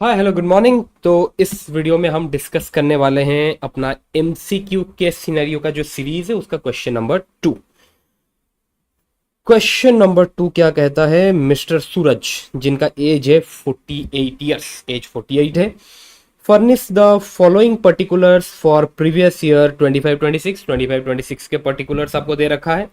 Hi hello good morning. तो इस video में हम डिस्कस करने वाले हैं अपना एमसीक्यू के सिनेरियो का जो सीरीज है उसका क्वेश्चन नंबर टू क्या कहता है। मिस्टर सूरज जिनका एज है 48 ईयर्स, एज 48 है। Furnish the following particulars for previous year 25-26 के पर्टिकुलर्स आपको दे रखा है।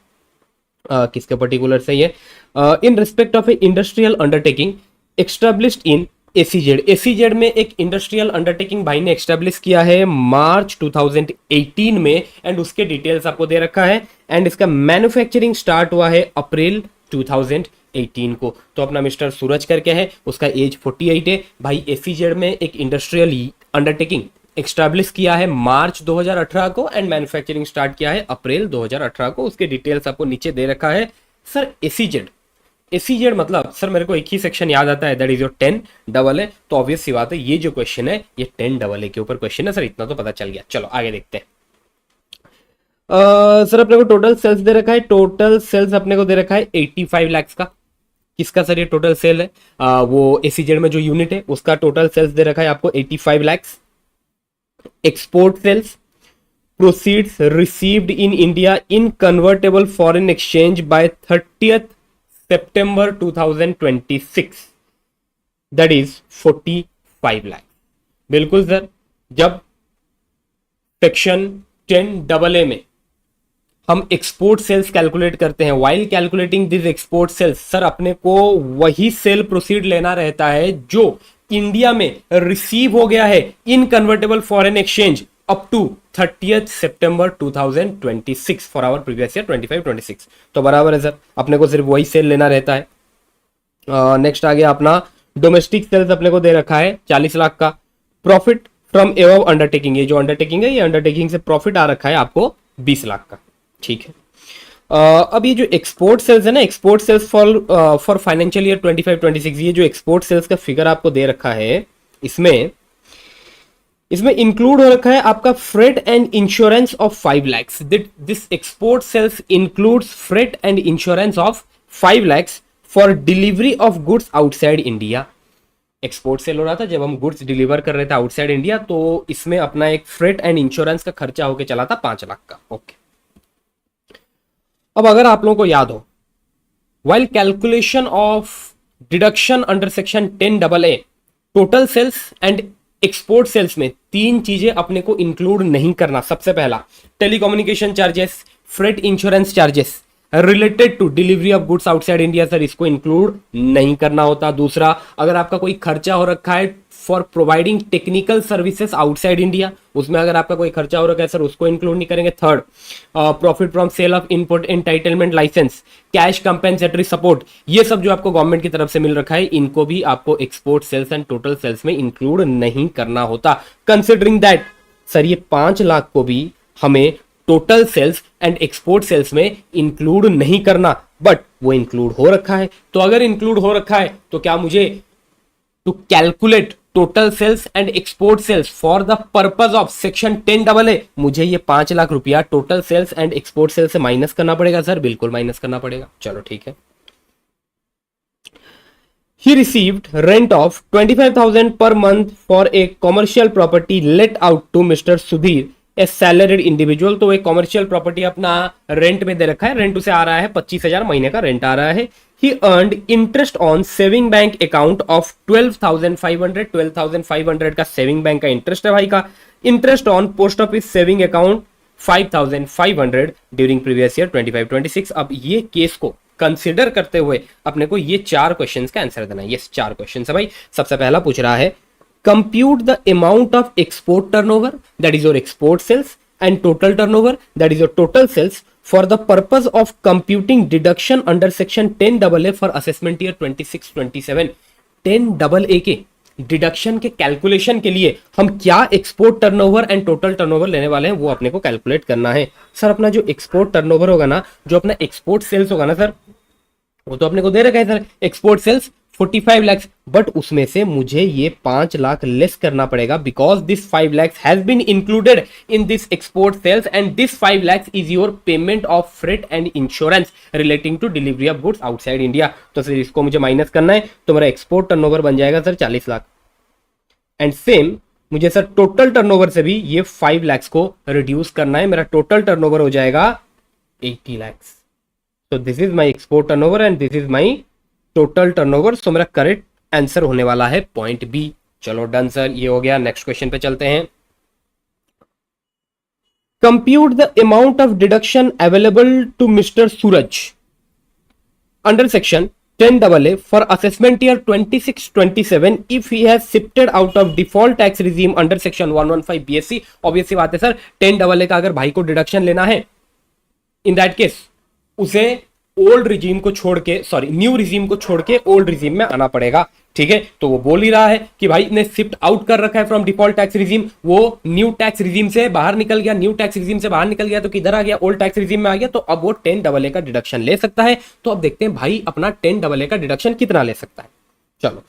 किसके पर्टिकुलर्स है ये? In respect of A industrial undertaking established in ACZ. ACZ में एक इंडस्ट्रियल अंडरटेकिंग भाई ने एस्टेब्लिश किया है मार्च 2018 में, एंड उसके डिटेल्स आपको दे रखा है। एंड इसका मैन्युफैक्चरिंग स्टार्ट हुआ है अप्रैल 2018 को। तो अपना मिस्टर सूरज करके है, उसका एज 48 है भाई। एसीजेड में एक इंडस्ट्रियल अंडरटेकिंग एस्टैब्लिश किया है मार्च 2018 को एंड मैन्युफैक्चरिंग स्टार्ट किया है अप्रैल 2018 को। उसके डिटेल्स आपको नीचे दे रखा है। सर एसीजेड, एसीजेड मतलब सर मेरे को एक ही सेक्शन याद आता है, दैट इज योर 10 डबल ए। तो ऑब्वियस सी बात है ये जो क्वेश्चन है ये 10 डबल ए के ऊपर क्वेश्चन है सर, इतना तो पता चल गया। चलो आगे देखते हैं। सर अपने को टोटल सेल्स दे रखा है, टोटल सेल्स अपने को दे रखा है 85 लाख का। किसका सर ये टोटल सेल है? वो एसीजेड में जो यूनिट है उसका टोटल सेल्स दे रखा है आपको 85 lakh. Export sales, proceeds received in India in convertible foreign exchange by 30th September 2026, that is 45 lakh. बिल्कुल सर, जब सेक्शन 10 डबल ए में हम एक्सपोर्ट सेल्स कैलकुलेट करते हैं, while calculating this export sales, sir अपने को वही सेल प्रोसीड लेना रहता है जो इंडिया में रिसीव हो गया है in convertible foreign exchange up to 30th September 2026 for our previous year 25-26। तो बराबर है सर, अपने को सिर्फ वही सेल लेना रहता है। नेक्स्ट आ गया अपना डोमेस्टिक सेल्स, अपने को दे रखा है 40 लाख का। प्रॉफिट फ्रॉम एबव अंडरटेकिंग, ये जो अंडरटेकिंग है ये अंडरटेकिंग से प्रॉफिट आ रखा है आपको 20 लाख का। ठीक है। अब ये जो एक्सपोर्ट सेल्स है ना, export sales for financial year 25-26, ये जो एक्सपोर्ट सेल्स का फिगर आपको दे रखा है इसमें इंक्लूड हो रखा है आपका freight and insurance of 5 lakhs। This export sales includes freight and insurance of 5 lakhs for delivery of goods outside India. Export sale हो रहा था जब हम गुड्स डिलीवर कर रहे थे आउटसाइड इंडिया, तो इसमें अपना एक फ्रेट एंड इंश्योरेंस का खर्चा होकर चला था 5 लाख का। ओके। अब अगर आप लोगों को याद हो, while calculation of deduction under section 10 double A, total sales and export sales में तीन चीजें अपने को इंक्लूड नहीं करना। सबसे पहला telecommunication charges, freight insurance charges related to delivery of goods outside India, sir इसको इंक्लूड नहीं करना होता। दूसरा, अगर आपका कोई खर्चा हो रखा है for providing technical services outside India, उसमें अगर आपका कोई खर्चा हो रखा है सर उसको इंक्लूड नहीं करेंगे। Third, profit from sale of input entitlement licence, cash compensatory support, ये सब जो आपको गवर्नमेंट की तरफ से मिल रखा है इनको भी आपको export sales and total sales में इंक्लूड नहीं करना होता। कंसिडरिंग दैट सर ये 5 लाख को भी हमें total sales and export sales में इंक्लूड नहीं करना, बट वो इंक्लूड हो रखा है। तो अगर इंक्लूड हो रखा है तो क्या मुझे to calculate total sales and export sales for the purpose of section 10 double A, मुझे ये 5 लाख रुपया total sales and export sales से माइनस करना पड़ेगा? सर बिल्कुल माइनस करना पड़ेगा। चलो ठीक है। He received rent of 25,000 per month for a commercial property let out to Mr. Sudhir, a salaried individual। तो एक कॉमर्शियल प्रॉपर्टी अपना रेंट में दे रखा है, रेंट उसे आ रहा है 25,000 महीने का रेंट आ रहा है। He earned interest on saving bank account of 12,500 का सेविंग बैंक का इंटरेस्ट है भाई का। Interest on post office saving account 5,500 during previous year 25-26। अब ये केस को कंसिडर करते हुए अपने को ये 4 क्वेश्चंस का आंसर देना है। ये 4 क्वेश्चंस है भाई। सबसे पहला पूछ रहा है compute the amount of export turnover, that is your export sales, and total turnover, that is your total sales, for the purpose of computing deduction under section 10 double A for assessment year 26-27। 10 double A के deduction के calculation के लिए हम क्या export turnover and total turnover लेने वाले हैं वो अपने को कैलकुलेट करना है। सर अपना जो एक्सपोर्ट टर्नओवर होगा ना, जो अपना एक्सपोर्ट सेल्स होगा ना सर, वो तो अपने को दे रखा है sir export sales 45 lakh, but उसमें से मुझे ये 5 लाख लेस करना पड़ेगा because this 5 lakhs has been included in this export sales and this 5 lakhs is your payment of freight and insurance relating to delivery of goods outside India. तो sir इसको मुझे minus करना है, तो मेरा एक्सपोर्ट टर्नओवर बन जाएगा sir 40 lakh. And same मुझे सर टोटल टर्नओवर से भी ये 5 lakhs को रिड्यूस करना है, मेरा टोटल टर्नओवर हो जाएगा 80 lakhs। तो this is my export turnover and this is my total turnover. So मेरा करेक्ट आंसर होने वाला है पॉइंट बी। चलो डन सर, ये हो गया। नेक्स्ट क्वेश्चन पे चलते हैं। Compute the amount of deduction available to Mr Suraj under section 10AA for assessment year 26-27 if he has shifted out of default tax regime under section 115 BSC। Obvious सी बात है sir, 10AA का अगर भाई को डिडक्शन लेना है, इन दैट केस उसे ओल्ड रिजीम को छोड़ के, सॉरी न्यू रिजीम को छोड़ के ओल्ड रिजीम में आना पड़ेगा। ठीक है, तो वो बोल ही रहा है कि भाई ने शिफ्ट आउट कर रखा है फ्रॉम डिफॉल्ट टैक्स रिजीम, वो न्यू टैक्स रिजीम से बाहर निकल गया, न्यू टैक्स रिजीम से बाहर निकल गया तो किधर आ गया, ओल्ड टैक्स रिजीम में आ गया। तो अब वो 10AA का डिडक्शन ले सकता है। तो अब देखते हैं भाई अपना 10AA का डिडक्शन कितना ले सकता है। चलो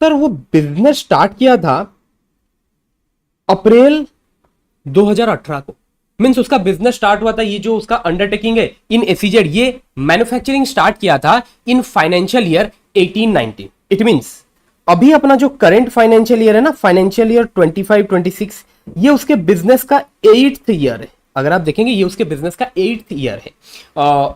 सर, वो बिजनेस स्टार्ट किया था अप्रैल 2018 को, मीन्स उसका बिजनेस स्टार्ट हुआ था, ये जो उसका अंडरटेकिंग है इन एसीजेड, ये मैन्युफैक्चरिंग स्टार्ट किया था in financial year 18-19। It means अभी अपना जो करंट फाइनेंशियल ईयर है ना, फाइनेंशियल ईयर 25-26, ये उसके बिजनेस का 8th ईयर है। अगर आप देखेंगे ये उसके बिजनेस का 8th ईयर है।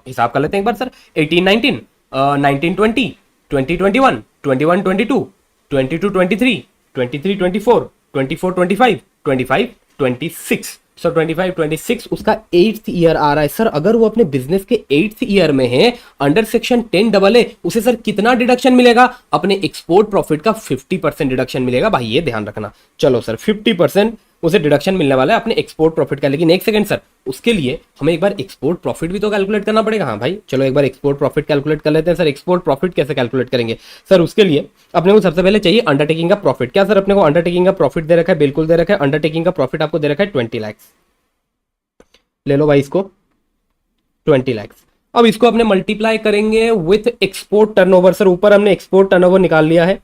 हिसाब कर लेते हैं एक बार सर। 18-19, 19-20, 20-21, 21-22, 22-23, 23-24, 24-25, 25-26। सो 25-26 उसका 8th ईयर आ रहा है। सर अगर वो अपने बिजनेस के 8th ईयर में है अंडर सेक्शन 10AA, उसे सर कितना डिडक्शन मिलेगा? अपने एक्सपोर्ट प्रॉफिट का 50% डिडक्शन मिलेगा। भाई ये ध्यान रखना। चलो सर 50% उसे डिडक्शन मिलने वाला है अपने एक्सपोर्ट प्रॉफिट का। लेकिन एक सेकंड सर, उसके लिए हमें एक बार एक्सपोर्ट प्रॉफिट भी तो कैलकुलेट करना पड़ेगा। हाँ भाई चलो एक बार एक्सपोर्ट प्रॉफिट कैलकुलेट कर लेते हैं। सर एक्सपोर्ट प्रॉफिट कैसे कैलकुलेट करेंगे? सर उसके लिए अपने को सबसे पहले चाहिए अंडरटेकिंग का प्रॉफिट। क्या सर अपने को अंडरटेकिंग का प्रॉफिट दे रखा है? बिल्कुल दे रखा है। अंडरटेकिंग का प्रॉफिट आपको दे रखा है 20 लाख। ले लो भाई इसको 20 लाख। अब इसको अपने मल्टीप्लाई करेंगे विथ एक्सपोर्ट टर्नओवर। सर ऊपर हमने एक्सपोर्ट टर्नओवर निकाल लिया है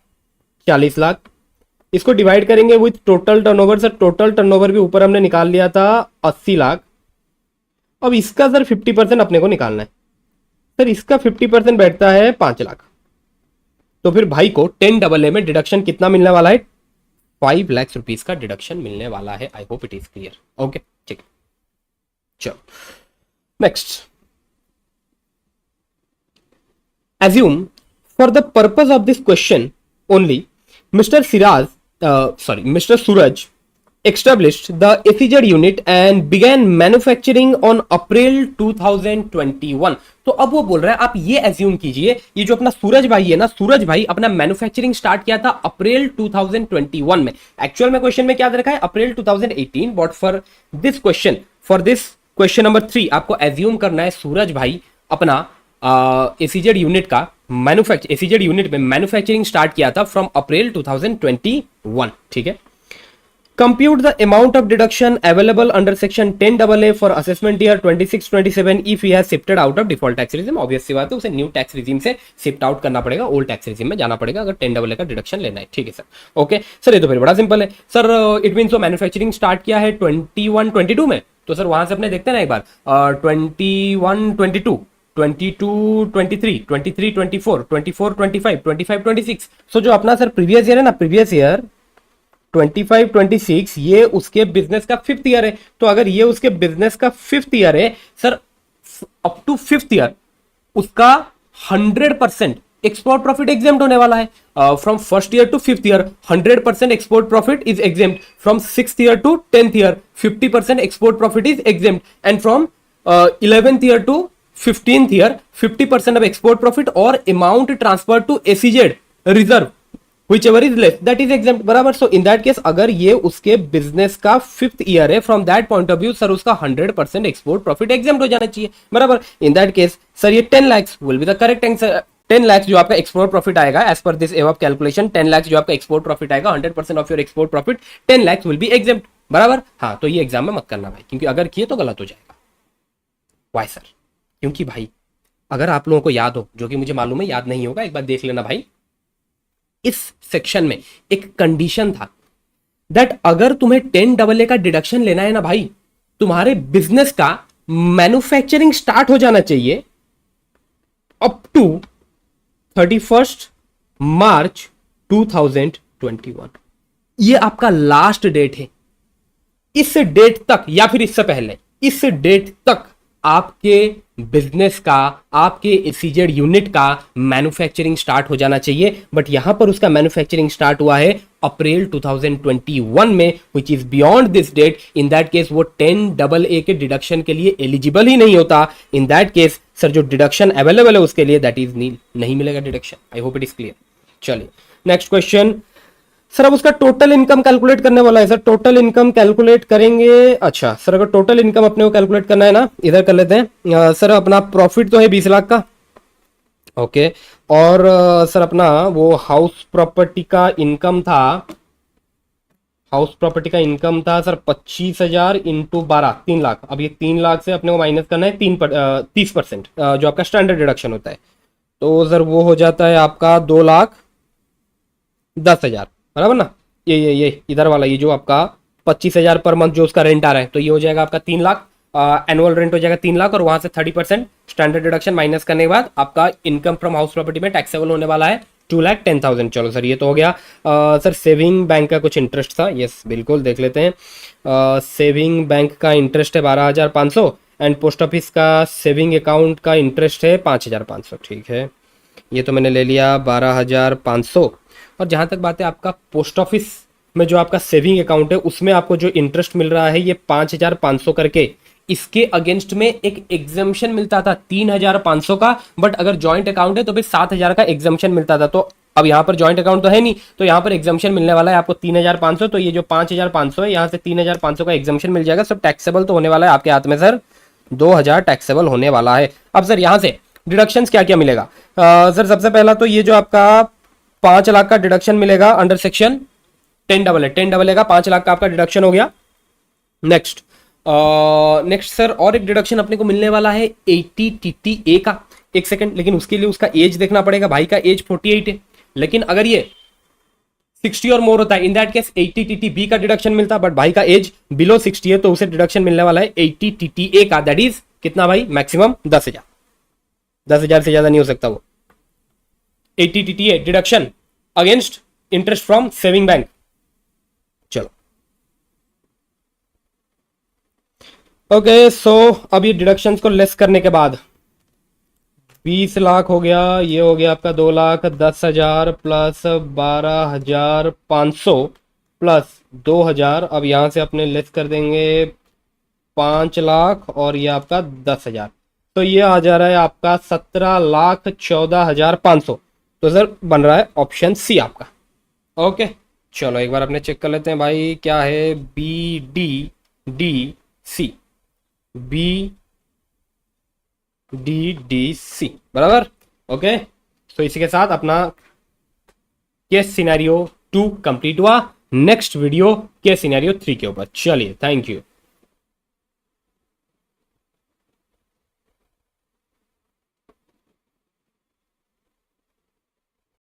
40 लाख। इसको डिवाइड करेंगे with total turnover. Sir total turnover भी ऊपर हमने निकाल लिया था 80 लाख। अब इसका सर 50% अपने को निकालना है। सर इसका 50% बैठता है 5 लाख। तो फिर भाई को 10AA में डिडक्शन कितना मिलने वाला है? 5 लाख रुपीज का डिडक्शन मिलने वाला है। I hope it is clear. Okay ठीक है, चलो next. assume for the purpose of this question only Mr. Suraj established the SEZ unit and began manufacturing on April 2021। तो अब वो बोल रहा है आप ये एज्यूम कीजिए, ये जो अपना सूरज भाई है ना, सूरज भाई अपना मैन्युफैक्चरिंग स्टार्ट किया था अप्रैल 2021 में। एक्चुअल में क्वेश्चन में क्या दे रखा है? April 2018। But for this question, for this question number 3 आपको एज्यूम करना है सूरज भाई अपना एसीजेड यूनिट का एसीजेड यूनिट में मैन्युफैक्चरिंग स्टार्ट किया था फ्रॉम अप्रैल 2021। ठीक है। Compute the amount of deduction available under section 10AA for assessment year 26-27 if he has shifted out of default tax regime. Obvious सी बात है, उसे न्यू टैक्स रिजीम से शिफ्ट आउट करना पड़ेगा, ओल्ड टैक्स रिजीम में जाना पड़ेगा अगर 10AA का डिडक्शन लेना है। ठीक है सर। ओके सर, ये तो फिर बड़ा सिंपल है सर। इट मीन्स वो मैन्युफैक्चरिंग स्टार्ट किया है 21-22 में, तो सर वहां से अपने देखते हैं ना एक बार 21-22, 22-23, 23-24, 24-25, 25-26। सो जो अपना सर प्रीवियस ईयर है ना, प्रीवियस ईयर 25-26, ये उसके बिजनेस का 5th ईयर है। तो अगर ये उसके बिजनेस का 5th ईयर है sir, up to 5th year उसका 100% एक्सपोर्ट प्रॉफिट एग्जेम्प्ट होने वाला है। From 1st year to 5th year 100% export profit is exempt. From 6th year to 10th year 50% export profit is exempt. And from 11th year to 15th year 50% of export profit or amount transferred to SEZ reserve whichever is less that is exempt। बराबर। सो इन that case अगर ये उसके business का 5th year है, from that point of view sir उसका 100% export profit exempt हो जाना चाहिए। बराबर। इन दैट केस सर ये 10 lakhs will be the correct answer. 10 lakhs जो आपका एक्सपोर्ट प्रॉफिट आएगा as per this above calculation, 10 lakhs जो आपका एक्सपोर्ट प्रॉफिट आएगा 100% of your export profit 10 lakhs will be exempt. बराबर। हाँ, तो ये एग्जाम में मत करना भाई, क्योंकि अगर किए तो गलत हो जाएगा। Why sir? क्योंकि भाई अगर आप लोगों को याद हो, जो कि मुझे मालूम है याद नहीं होगा, एक बार देख लेना भाई, इस सेक्शन में एक कंडीशन था दैट अगर तुम्हें 10AA का डिडक्शन लेना है ना भाई, तुम्हारे बिजनेस का मैन्युफैक्चरिंग स्टार्ट हो जाना चाहिए अप टू 31 मार्च 2021। ये आपका लास्ट डेट है। इस डेट तक या फिर इससे पहले, इस डेट तक आपके बिजनेस का, आपके एसीजेड यूनिट का मैन्युफैक्चरिंग स्टार्ट हो जाना चाहिए। बट यहां पर उसका मैन्युफैक्चरिंग स्टार्ट हुआ है अप्रैल 2021 में, which is beyond this date. In that case वो 10AA के डिडक्शन के लिए एलिजिबल ही नहीं होता। इन दैट केस सर जो डिडक्शन अवेलेबल है उसके लिए दैट इज नील, नहीं मिलेगा deduction. I hope it is clear. चलिए नेक्स्ट क्वेश्चन। सर अब उसका टोटल इनकम कैलकुलेट करने वाला है। सर टोटल इनकम कैलकुलेट करेंगे। अच्छा सर अगर टोटल इनकम अपने को कैलकुलेट करना है ना, इधर कर लेते हैं। सर अपना प्रॉफिट तो है 20 लाख का, ओके। और सर अपना वो हाउस प्रॉपर्टी का इनकम था, हाउस प्रॉपर्टी का इनकम था सर 25,000 इंटू 12, 3 लाख। अब ये 3 लाख से अपने को माइनस करना है 30%, जो आपका स्टैंडर्ड डिडक्शन होता है। तो सर वो हो जाता है आपका 2,10,000, बराबर ना। ये इधर वाला, ये जो आपका 25,000 पर मंथ जो उसका रेंट आ रहा है, तो ये हो जाएगा आपका 3 लाख। एनुअल रेंट हो जाएगा 3 लाख, और वहां से 30% स्टैंडर्ड डिडक्शन माइनस करने के बाद आपका इनकम फ्रॉम हाउस प्रॉपर्टी में टैक्सेबल होने वाला है 2,10,000। चलो सर ये तो हो गया। सर सेविंग बैंक का कुछ इंटरेस्ट था, यस बिल्कुल देख लेते हैं। सेविंग बैंक का इंटरेस्ट है 12,500 एंड पोस्ट ऑफिस का सेविंग अकाउंट का इंटरेस्ट है 5,500। ठीक है, ये तो मैंने ले लिया 12,500। और जहाँ तक बात है आपका पोस्ट ऑफिस में जो आपका सेविंग अकाउंट है उसमें आपको जो इंटरेस्ट मिल रहा है ये 5,500 करके, इसके अगेंस्ट में एक एग्जाम्शन मिलता था 3,500 का। बट अगर जॉइंट अकाउंट है तो फिर 7,000 का एग्जाम्शन मिलता था। तो अब यहाँ पर जॉइंट अकाउंट तो है नहीं, तो यहाँ पर एग्जाम्शन मिलने वाला है आपको 3,500। तो ये जो 5,500 है यहाँ से 3,500 का एग्जाम्शन मिल जाएगा। सब टैक्सेबल तो होने वाला है आपके हाथ में सर, 2,000 टैक्सेबल होने वाला है। अब सर यहाँ से डिडक्शंस क्या क्या मिलेगा। सर सबसे पहला तो ये जो आपका 5 लाख का डिडक्शन मिलेगा अंडर सेक्शन 10AA का 5 लाख का आपका डिडक्शन हो गया। नेक्स्ट सर और एक डिडक्शन अपने को मिलने वाला है 80TTA का। एक सेकंड, लेकिन उसके लिए उसका एज देखना पड़ेगा। भाई का एज 48 है, लेकिन अगर ये 60 और मोर होता है इन दैट केस 80TTB का डिडक्शन मिलता, बट भाई का एज बिलो 60 है तो उसे डिडक्शन मिलने वाला है 80TTA का। दैट इज कितना भाई, मैक्सिमम 10,000। 10,000 से ज्यादा नहीं हो सकता वो। 80TTA deduction against interest from saving bank. चलो ओके, सो अब ये डिडक्शंस को लेस करने के बाद 20 लाख हो गया, ये हो गया आपका 2,10,000 प्लस 12,500 प्लस 2,000। अब यहां से अपने लेस कर देंगे 5 लाख और ये आपका 10,000, तो ये आ जा रहा है आपका 17,14,500। तो सर बन रहा है ऑप्शन सी आपका। ओके चलो एक बार अपने चेक कर लेते हैं भाई क्या है। BDDC, BDDC बराबर। ओके, तो इसी के साथ अपना केस सिनेरियो 2 कंप्लीट हुआ। नेक्स्ट वीडियो केस सिनेरियो 3 के ऊपर। चलिए थैंक यू।